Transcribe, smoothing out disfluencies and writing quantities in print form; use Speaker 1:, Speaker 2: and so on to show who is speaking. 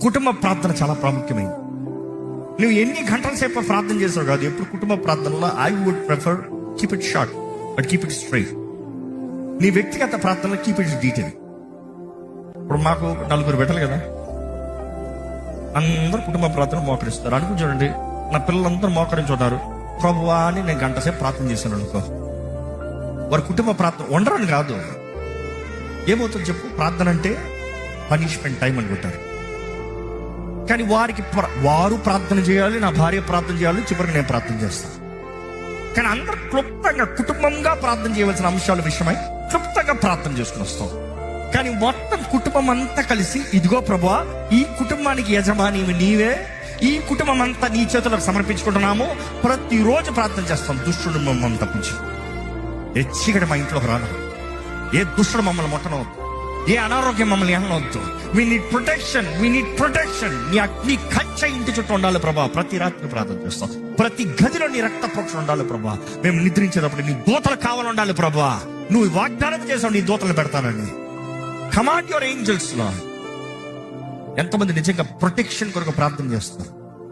Speaker 1: కుటుంబ ప్రార్థన చాలా ప్రాముఖ్యమైనది. నువ్వు ఎన్ని గంటల సేపు ప్రార్థన చేసావు కాదు, ఎప్పుడు కుటుంబ ప్రార్థనలో I would prefer keep it short but keep it straight. నీ వ్యక్తిగత ప్రార్థనలో కీప్ ఇట్ డీటెయిల్. ఇప్పుడు మాకు 4 బిడ్డలు కదా, అందరూ కుటుంబ ప్రార్థన మోకరిస్తారు అనుకుని చూడండి. నా పిల్లలందరూ మోకరించున్నారు, ప్రభువా అని నేను గంట సేపు ప్రార్థన చేశాను అనుకో, వారి కుటుంబ ప్రార్థన ఉండరని కాదు. ఏమవుతుంది చెప్పు, ప్రార్థన అంటే పనిష్మెంట్ టైం అనుకుంటారు. కానీ వారు ప్రార్థన చేయాలి, నా భార్య ప్రార్థన చేయాలి, చివరికి నేను ప్రార్థన చేస్తాను. కానీ అందరూ క్లుప్తంగా కుటుంబంగా ప్రార్థన చేయవలసిన అంశాల విషయమై క్లుప్తంగా ప్రార్థన చేసుకుని వస్తాం. కానీ మొత్తం కుటుంబం అంతా కలిసి, ఇదిగో ప్రభువా ఈ కుటుంబానికి యజమాని నీవే, ఈ కుటుంబం అంతా నీ చేతులకు సమర్పించుకుంటున్నాము, ప్రతిరోజు ప్రార్థన చేస్తాం. దుష్టుడు మమ్మల్ని తప్పించు, ఏ చీకటి మా ఇంట్లోకి రాను, ఏ దుష్టుడు మమ్మల్ని ముట్టనవద్దు, ఏ అనారోగ్యం మమ్మల్ని అనవద్దు. We need protection, we need protection. నీ అగ్ని కంచె ఇంటి చుట్టూ ఉండాలి ప్రభా. ప్రతి రాత్రి ప్రార్థన చేస్తాం. ప్రతి గదిలో నీ రక్త ప్రోక్షణ ఉండాలి ప్రభా. మేము నిద్రించేటప్పుడు నీ దూతలు కావాలి ఉండాలి ప్రభా. నువ్వు వాగ్దానం చేసావు నీ దూతలు పెడతానని. కమాండ్ యువర్ ఏంజల్స్ లో. ఎంతమంది నిజంగా ప్రొటెక్షన్ కొరకు ప్రార్థన చేస్తారు?